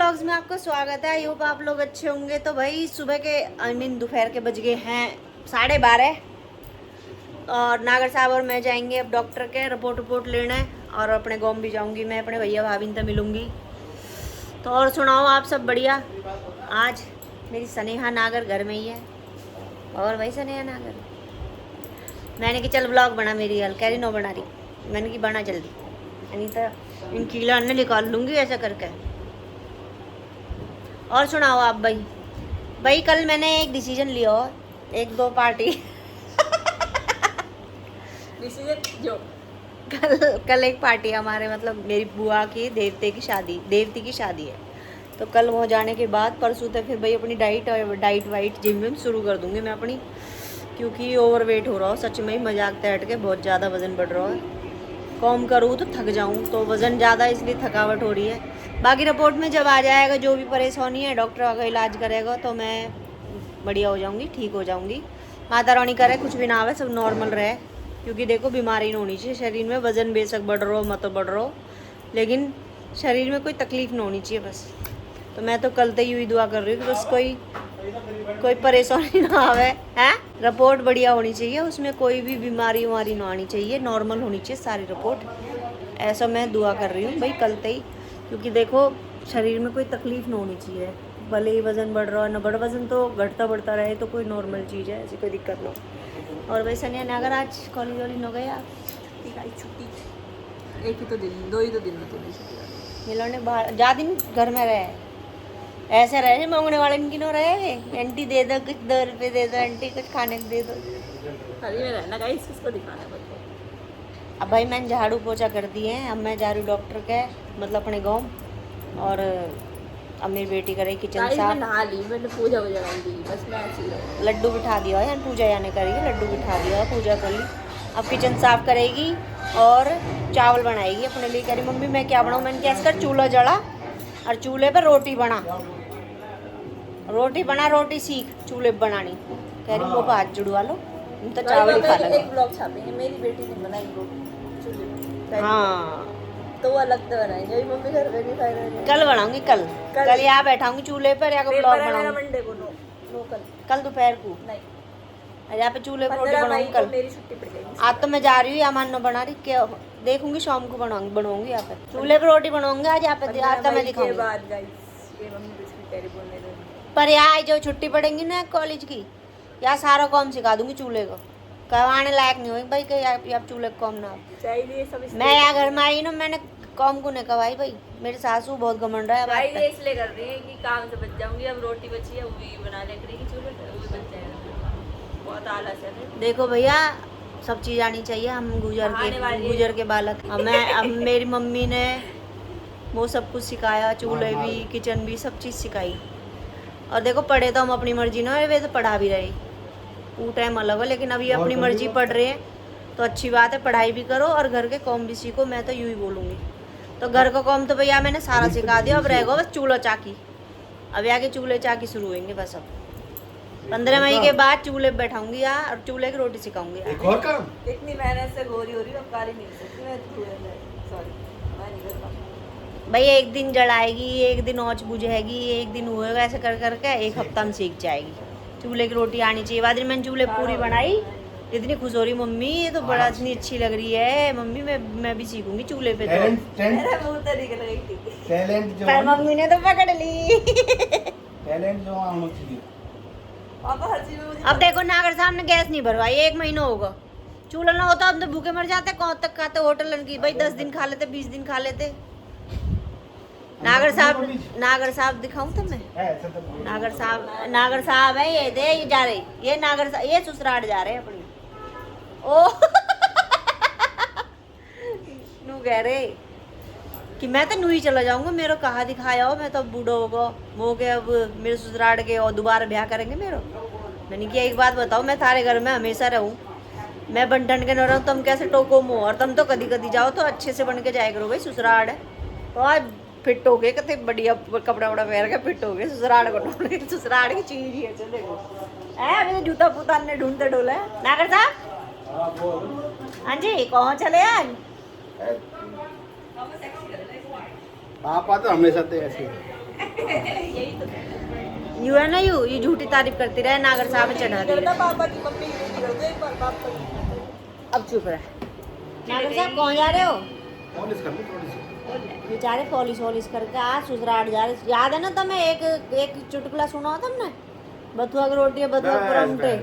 Vlogs में आपका स्वागत है। आई होप आप लोग अच्छे होंगे। तो भाई सुबह के दोपहर के बज गए हैं 12:30 और नागर साहब और मैं जाएंगे अब डॉक्टर के रिपोर्ट लेने और अपने गाँव भी जाऊंगी मैं, अपने भैया भाभी से मिलूंगी। तो और सुनाओ आप सब बढ़िया। आज मेरी स्नेहा नागर घर में ही है। और भाई स्नेहा नागर मैंने कि चल व्लॉग बना, मेरी हल कह रही नो बना रही। मैंने कि बना जल्दी, नहीं तो इन कीला अन्य निकाल लूँगी ऐसा करके। और सुनाओ आप भाई कल मैंने एक डिसीजन लिया हो, एक दो पार्टी डिसीजन जो कल एक पार्टी हमारे मतलब मेरी बुआ की देवती की शादी है। तो कल वहाँ जाने के बाद परसों तक फिर भाई अपनी डाइट वाइट जिम विम शुरू कर दूँगी मैं अपनी, क्योंकि ओवरवेट हो रहा हो सच में ही, मजाक से हट के बहुत ज़्यादा वज़न बढ़ रहा है। कम करूँ तो थक जाऊँ, तो वज़न ज़्यादा इसलिए थकावट हो रही है। बाकी रिपोर्ट में जब आ जाएगा जो भी परेशानी है डॉक्टर का इलाज करेगा तो मैं बढ़िया हो जाऊँगी, ठीक हो जाऊँगी। माता रानी करे कुछ भी ना आवे, सब नॉर्मल रहे, क्योंकि देखो बीमारी नहीं होनी चाहिए शरीर में। वज़न बेशक बढ़ रहा हो मत बढ़ रहा हो, लेकिन शरीर में कोई तकलीफ नहीं होनी चाहिए बस। तो मैं तो कल तक यूँ दुआ कर रही हूँ कि बस कोई परेशानी ना आवे है। रिपोर्ट बढ़िया होनी चाहिए, उसमें कोई भी बीमारी ना आनी चाहिए, नॉर्मल होनी चाहिए सारी रिपोर्ट। ऐसा मैं दुआ कर रही हूँ भाई कल तक ही, क्योंकि देखो शरीर में कोई तकलीफ ना होनी चाहिए। भले ही वज़न बढ़ रहा है ना बढ़, वज़न तो घटता बढ़ता रहे तो कोई नॉर्मल चीज़ है, ऐसी कोई दिक्कत ना हो। और भाई सनिया नागर आज कॉलेज वॉलेज न गए आप? छुट्टी एक ही तो दिन, 2 ही तो दिन में तो नहीं छुट्टी। ये लोग ने बाहर ज़्यादा दिन घर में रहे, ऐसे रहे मांगने वाले इनकी न रहे। आंटी दे दो कुछ, 2 रुपये दे दो आंटी, कुछ खाने को दे दो। खाली में रहना गाइस, किसको दिखाना है बच्चों। अब भाई मैंने झाड़ू पोछा कर दिए हैं, अब मैं जा रही हूँ डॉक्टर के मतलब अपने गाँव। और अब मेरी बेटी करे किचन साफ। मैं नहा ली, मैंने पूजा कर दी, बस मैं ऐसी ही लड्डू बिठा दिया है, पूजा यानी करेगी, लड्डू बिठा दिया है, पूजा कर ली। अब किचन साफ करेगी और चावल बनाएगी अपने लिए। कह रही मम्मी मैं क्या बनाऊँ? मैंने कैसे कर चूल्हा जला और चूल्हे पर रोटी बना, रोटी सीख चूल्हे पर बनानी। कह रही वो हाथ जुड़वा लो, तो चावल ही खा लेंगे। एक ब्लॉग छापेंगे, मेरी बेटी ने बनाई रोटी चूल्हे पे। हाँ तो वो अलग से बनाएंगे, मम्मी घर पे नहीं खाएगा। कल बनाऊंगी, कल यहाँ बैठाऊंगी चूल्हे पर या ब्लॉग बनाऊंगी मंडे को। नो कल दोपहर को नहीं, यहाँ पे चूल्हे पर रोटी 15 मई बनाऊंगी को कल। मेरी छुट्टी पड़ गई। आज तो मैं जा रही हूँ, या मानो बना रही क्या देखूंगी, शाम को बनवाऊंगी यहाँ पे चूल्हे पे रोटी बनवाऊंगी आज यहाँ पे। आज तो मैं दिखाऊंगी पर यहाँ जो छुट्टी पड़ेगी ना कॉलेज की, यहाँ सारा काम सिखा दूंगी चूल्हे को। करवाने लायक नहीं होगी भाई कहीं आप चूल्हे को काम ना चाहिए सब। मैं यहाँ घर में आई ना, मैंने काम को नहीं कवाई भाई, मेरे सासू बहुत घमंड रहा है। ये इसलिए कर रही है कि काम से बच जाऊंगी। अब रोटी बची है वो भी बना ले करेगी चूल्हे पे, वो भी बच जाएगा। बहुत आलस है। देखो भैया सब चीज़ आनी चाहिए, हम गुजर के बालक। अब मेरी मम्मी ने वो सब कुछ सिखाया, चूल्हे भी किचन भी सब चीज़ सिखाई। और देखो पढ़े तो हम अपनी मर्जी ना, वे तो पढ़ा भी रहे, वो टाइम अलग है, लेकिन अभी अपनी मर्जी पढ़ रहे हैं तो अच्छी बात है। पढ़ाई भी करो और घर के काम भी सीखो, मैं तो यूँ ही बोलूँगी। तो घर का काम तो भैया मैंने सारा सिखा दिया, अब रहेगा बस चूल्हा चाकी। अब आगे चूल्हे चाकी शुरू होंगे बस। अब 15 मई के बाद चूल्हे पे बैठाऊंगी यार और चूल्हे की रोटी सिखाऊंगी। एक और काम इतनी मेहनत से गोरी हो रही है, अब कारी नहीं हो सकती मैं सॉरी मैं नहीं कर पाऊंगी भाई। एक दिन जलाएगी, एक दिन औच बुझेगी, एक दिन होएगा, ऐसे कर करके एक हफ्ता में सीख जाएगी। चूल्हे की रोटी आनी चाहिए। बाद में मैंने चूल्हे पूरी बनाई, इतनी खुश हो रही मम्मी, ये तो बड़ा इतनी अच्छी लग रही है मम्मी, मैं भी सीखूंगी चूल्हे पे। तो मेरा मुंह तो निकल गई थी टैलेंट जो पर मम्मी ने तो पकड़ ली। टैलेंट जो आना चाहिए। पापा हर चीज में मुझे अब देखो नागर साहब ने गैस नहीं भरवाई, 1 महीना होगा। चूल्हा ना होता अब तो भूखे मर जाते। कौन तक खाते होटल की भाई, 10 दिन खा लेते, 20 दिन खा लेते। नागर साहब दिखाऊं तो मैं? नागर साहब है ये जा रही, ये नागर साहब ये ससुराल जा रहे हैं अपनी। ओ नू कह रहे कि मैं तो नू ही चला जाऊंगा, मेरे कहा दिखाया हो, मैं तो बूढ़ा होगा वो के अब मेरे ससुराल के और दोबारा ब्याह करेंगे मेरा। मैंने किया एक बात बताओ, मैं थारे घर में हमेशा रहूं, मैं बंटन के न रहूं, तुम कैसे टोको मुँह? और तुम तो कदी कदी जाओ तो अच्छे से बन के जाया करो भाई, ससुराल है तो आज फिट हो गए, कते बढ़िया कपड़ा वपड़ा पहन के फिट हो गए। ससुराल को ससुराल की चीज ही है। चलो अभी तो जूता पूता ने ढूंढते डोले। नागर साहब हाँ जी कौन चले आज? पापा तो हमेशा तो ऐसे यही तो यू है ना, यू झूठी तारीफ करती रहे, नागर साहब चढ़ा दे। करना पापा की मम्मी की नहीं करते, एक बार पापा की। अब चुप रहे। नागर साहब कहाँ जा रहे हो? पॉलिश कर लो थोड़ी सी। बेचारे पॉलिश वॉलिश करके आज सुसराट जा रहे। याद है ना तुम्हें एक चुटकुला सुना हो तुमने, बथुआ की रोटी है बथुआ के परांठे।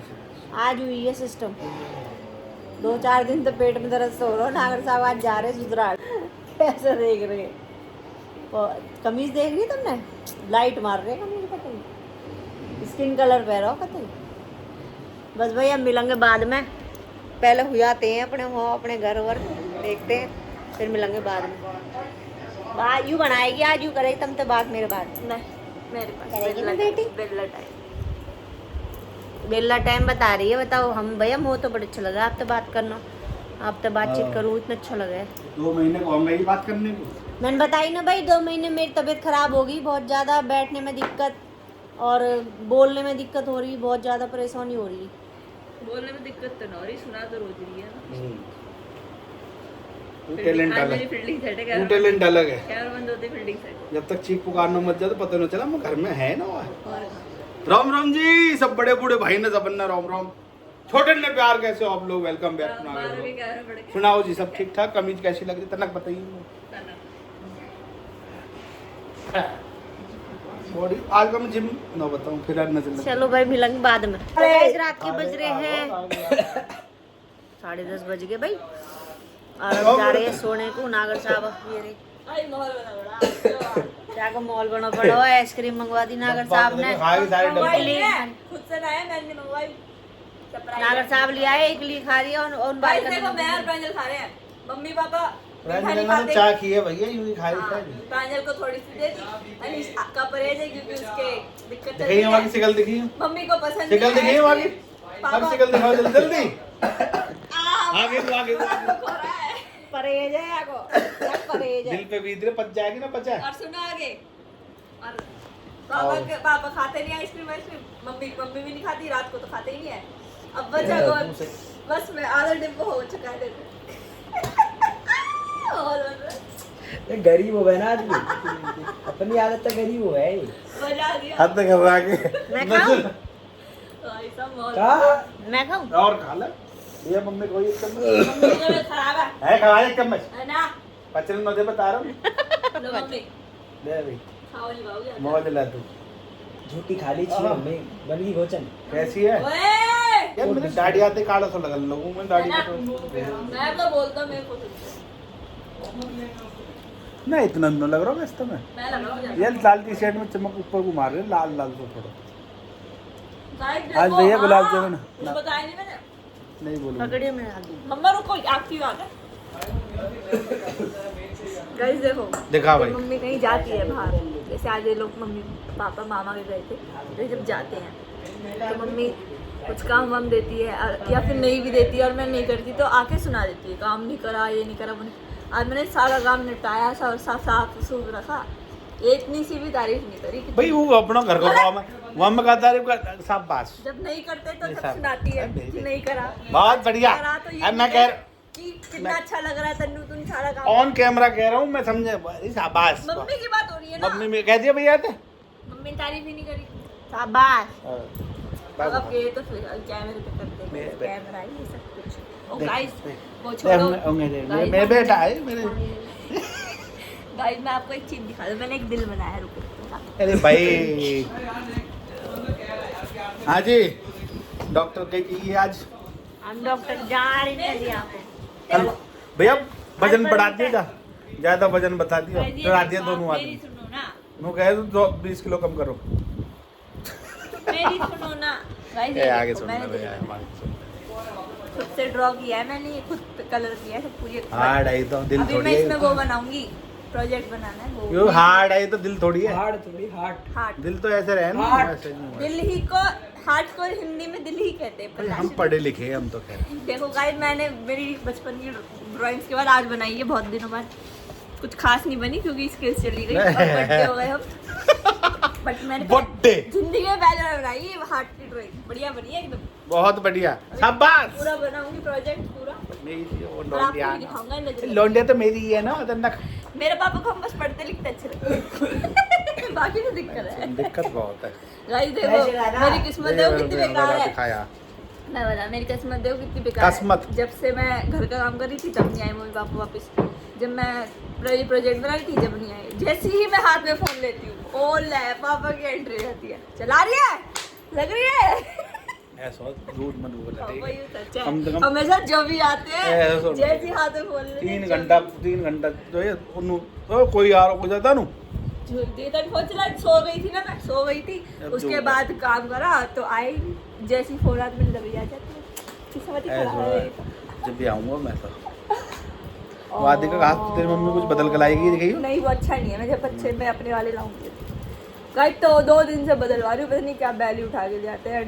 आज हुई है सिस्टम। 2-4 दिन तो पेट में दर्द से हो रहा। नागर साहब आज जा रहे सुसराट। ऐसा देख रहे। कमीज देख रही तुमने, लाइट मार रहे कमीज पता नहीं, स्किन कलर पहना हो पता नहीं। बस भाई अब मिलेंगे बाद में, पहले हो जाते हैं अपने वहाँ अपने घर वर देखते हैं, फिर मिलेंगे बाद में। बात यूँ बनाएगी आज, यूँ करेगी तुम तो बात मेरे बाद नहीं, मेरे पास करेगी ना बेटी? बेला टाइम। बेला टाइम बता रही है, बताओ हम भैया मुँह तो बड़ा अच्छा लगा आपसे बात करना, आपसे बातचीत करूँ इतना अच्छा लगा है। 2 महीने को हम यही बात करने को। मैंने बताई ना भाई, 2 महीने मेरी तबीयत खराब हो गई बहुत ज़्यादा, बैठने में दिक्कत और बोलने में दिक्कत हो रही, बहुत ज़्यादा परेशानी हो रही। बोलने में दिक्कत तो ना हो रही, सुना तो रोज रही है ना। तू टैलेंट आज अलग मेरी फील्डिंग सेट है, तू टैलेंट अलग है। कैमरा बंद होते फील्डिंग सेट। जब तक चीख पुकारना मत जा तो पता नहीं चला मैं घर में है ना। और राम राम जी, सब बड़े बूढ़े भाई ने सब ना राम राम। छोटे ने प्यार कैसे हो आप लोग? Welcome back. बाहर के कैमरा पड़ गया। सुनाओ जी, सब ठीक ठाक? कमीज कैसी लग रही? तनक बताइए। बॉडी आज का मैं जिम ना बताऊं, फिर आज नजर लग। चलो भाई मिलेंगे बाद में। गाइस रात के बज रहे हैं 10:30 बज गए भाई, और अब जा रहे हैं सोने को। नागर साहब ये रहे आई माहौल बना बड़ा। क्या को मॉल बना पड़ा हुआ है, आइसक्रीम मंगवा दी नागर साहब ने। खाएगी सारे डब्बे। इडली खुद से लाया, मैंने मंगवाई। नागर साहब ले आए, इडली खा रही है और भाई बाहर देखो मैं और प्रांजल खा रहे हैं, मम्मी पापा प्रांजल ने तो चाय की है भैया, यूं ही खाई खाई। प्रांजल को थोड़ी सी दे दी। अनीश का परहेज है क्योंकि उसके दिक्कत चल दिखाइए रही वहाँ की है। शिकल दिखी। मम्मी को पसंद शिकल नहीं है दिखी वहाँ की। पापा अब शिकल दिखाओ जल्दी जल्दी। आगे तो आगे तो। हो रहा है। परहेज है याको, क्या परहेज है। दिल पे बीत रहे, पच जाएगी ना पचा। और सुनो आगे, और पापा खाते नहीं आइसक्रीम वाइसक्रीम, मम्मी भी नहीं खाती, रात को तो खाते ही नहीं है। अब बचा को बस मैं आधा डिब्बा हो चुका है। ये गरीब हो गए ना आदमी, अपनी आदत तो गरीब हो है। बजा दिया हाथ तक घबरा के। मैं खाऊं? भाई साहब मौत। का मैं खाऊं? और खा ले ये मम्मी को एक चम्मच मम्मी का भी खराब है, खा एक चम्मच। है ना। पचन न दे बता रहा हूँ। लो मम्मी ले भाई खाओ नहीं पाओगे। मौज ला तू। झूठी खाली छी मम्मी बन गई भोजन। कैसी है ओए यार? मेरी दाढ़ी आते काला सा लगन लोगों में दाढ़ी है ना? पे मैं तो बोलता हूँ मेरे को तो ना इतना न लग रहा है में। मैं लगाऊंगा। ये लाल टी शर्ट में चमक ऊपर को मार रहे, लाल लाल तो थोड़ा। गाइस आज देखो, भैया गुलाब हाँ, जामुन। मुझे बताया नहीं मैंने। नहीं बोलूंगा। पकड़िए मैं आ गई। मम्मा रुको, आपकी बात है। गाइस देखो, दिखा भाई। जब मम्मी कहीं जाती है बाहर, जैसे आज ये लोग मम्मी पापा मामा के गए थे, तो जब जाते हैं तो मम्मी कुछ काम वाम देती है या फिर नहीं भी देती है और मैं नहीं करती तो आके सुना देती है, काम नहीं करा, ये नहीं करा, वो नहीं। आज मैंने सारा काम निपटाया, साफ सूफ रखा, ये इतनी सी भी तारीफ नहीं करी कि भाई वो अपना घर का काम है, वहाँ में का तारीफ कर शाबाश। जब नहीं करते तो नहीं, सब साहब। सुनाती है कि नहीं करा। बहुत बढ़िया। करा तो ये अब मैं नहीं कह है कि कितना अच्छा लग रहा है तन्नू, तूने सारा काम। ऑन कैमरा कह रहा हूँ मैं, समझे? शाबाश। मम्मी की बात हो रही है ना। मम्मी में कह दिया भैया थे। मम्मी ने तारीफ ही नहीं करी। शाबाश। अब ये तो फिर कैमरे पे करते हैं, मैं- कैमरा ही ये सब कुछ। ओ देख- गाइस देख- वो देख, छोड़ो। मेरे मेरे बेटा है मेरे। गाइस मैं आपको एक चीज दिखा दूं, मैंने एक दिल बनाया है, रुको। अरे भाई हाँ जी, डॉक्टर कही की आज हम डॉक्टर जा रहे हैं जी आपको। कल भैया वजन बढ़ा दिएगा, ज्यादा वजन बता दिया, गाइस, ये बढ़ा दिया देखो, दोनों मेरी आदमी। सुनो ना, नो कहे तो 20 किलो कम करो। मेरी सुनो ना गाइस, ये आगे देखो, सुनना मैंने भैया खुद से ड्रॉ किया है, मैंने ये खुद कलर किया है सब पूरी। हार्ड आई तो दिल अभी थोड़ी मैं इसमें है। वो बनाऊंगी, प्रोजेक्ट बनाना है यो वो। हार्ड आई तो दिल थोड़ी है। हार्ड थोड़ी हार्ड। हार्ट, दिल तो ऐसे रहे ना, Heart। ऐसे नहीं हुआ। दिल ही को, हार्ट को हिंदी में दिल ही कहते हैं। भाई, हम प्रकाश। पढ़े लिखे हैं हम तो खैर। देखो गाइस, मैंने मेरी बचपन की ड्राइंग्स के बाद आज बनाई है, बहुत दिनों बाद। कुछ खास नहीं बनी क्योंकि स्किल्स चली गई, अब बड़े हो गए हम। बट मैंने बर्थडे जिंदगी में पहले बार बनाई है हार्ट की ड्राइंग, बढ़िया बनी है एकदम। बहुत बढ़िया, शाबाश। पूरा बनाऊंगी प्रोजेक्ट पूरा, मेरी वो और आपको लौंडिया भी दिखाऊंगा नजर। लौंडिया तो मेरी ही है ना, तो नख मेरे पापा को हम बस पढ़ते लिखते अच्छे लगते हैं। बाकी तो दिक्कत है। दिक्कत बहुत है। गाइस देखो मेरी किस्मत देखो कितनी बेकार है। दिखाया मैं बता मेरी किस्मत देखो कितनी बेकार किस्मत। है। जब से मैं घर का काम कर रही थी तब नहीं आए मम्मी पापा वापस। जब मैं प्रोजेक्ट बना रही थी जब नहीं आए। जैसे ही मैं हाथ में फोन लेती हूँ ओ ले पापा की एंट्री रहती है। चला रही है लग रही है ऐसा झूठ मत बोल पापा ठीक ये सच है। कम से कम हमेशा जब भी आते हैं ऐसा सुनो। जैसे ही हाथ में फोन लेते 3 घंटा जो है उन्हों तो कोई आ हो जाता नु सो गई थी ना मैं सो गई थी। अब उसके जो बाद काम करा तो आई जैसी फोन हाथ में लग आ जाती है। किस्मत ही खराब है। जब भी आऊंगा मैं तो वादी का हाथ तेरी मम्मी कुछ बदल के लाएगी दिखाइयो। नहीं वो अच्छा नहीं है। मैं जब अच्छे मैं अपने वाले लाऊंगी। गाइस तो 2 दिन से बदलवा रही हूँ पता नहीं क्या बैली उठा के ले आते हैं।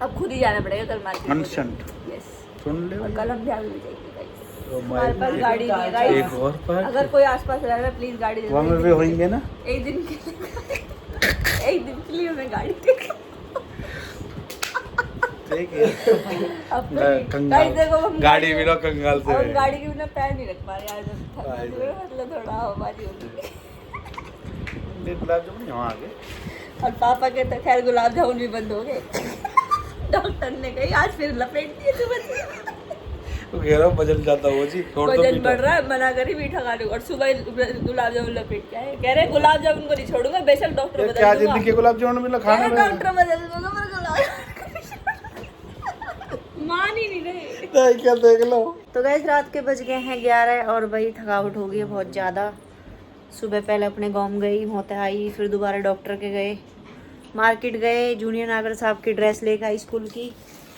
अब खुद ही जाना पड़ेगा कल मार्केट। अनशंट यस सुन ले और कल हम जाएंगे गाइस। ओ हमारे पास गाड़ी नहीं है एक गाइस। और पर अगर कोई आसपास रह रहा है प्लीज गाड़ी दे दो। वहां पे होंगे ना एक दिन के लिए हमें गाड़ी दे दो। ठीक है अब कंगाल। गाइस देखो हम गाड़ी भी ना कंगाल से हम है। गाड़ी के बिना पैर नहीं रख पा रहे आज। मतलब थोड़ा हमारी होगी। गुलाब जामुन यहाँ आ गए। और पापा के तो खैर गुलाब जामुन भी बंद हो गए। डॉक्टर ने कही आज फिर लपेट दिए सुबह से। तो कह रहा हूँ वजन ज्यादा हो जी छोड़ दो वजन मीठा। बढ़ रहा है मना करी मीठा खाने को। और सुबह गुलाब जामुन लपेट के आए। कह रहे गुलाब जामुन को नहीं छोड़ूंगा बेशक डॉक्टर ये बदल क्या दूंगा। जिंदगी के गुलाब जामुन मिला कह खाने रहे में डॉक्टर बदल दूंगा पर गुलाब मान ही नहीं रहे। क्या देख लो। तो गैस रात के बज गए हैं 11 और भाई थकावट हो गई है बहुत ज़्यादा। सुबह पहले अपने गाँव में गई मोते आई फिर दोबारा डॉक्टर के गए मार्केट गए जूनियर नागर साहब की ड्रेस लेकर आई स्कूल की।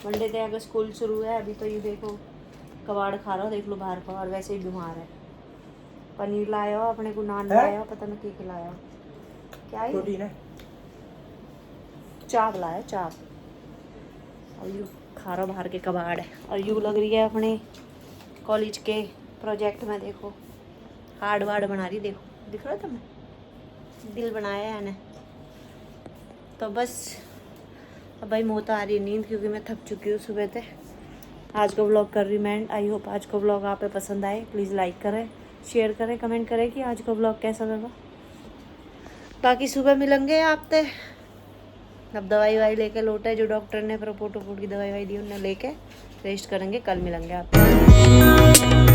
मंडे से अगर स्कूल शुरू है। अभी तो ये देखो कबाड़ खा रहा हो देख लो बाहर का और वैसे ही बीमार है। पनीर लाया हो अपने को नान लाया हो पता नहीं क्या खिलाया हो। क्या है प्रोटीन है चाप लाया चाप और यू खा रहा बाहर के कबाड़ है। और यू लग रही है अपने कॉलेज के प्रोजेक्ट में देखो हार्ड वार्ड बना रही देखो दिख रहा था मैं दिल बनाया है ना। तो बस अब भाई मोत आ रही है नींद क्योंकि मैं थक चुकी हूँ सुबह से। आज का व्लॉग कर रही मैं एंड आई होप आज का व्लॉग आप पे पसंद आए। प्लीज़ लाइक करें शेयर करें कमेंट करें कि आज का व्लॉग कैसा लगा। बाकी सुबह मिलेंगे आपसे। अब दवाई वाई लेके लौटे जो डॉक्टर ने प्रपोट की दवाई वाई दी उन्हें लेके रेस्ट करेंगे। कल मिलेंगे आप।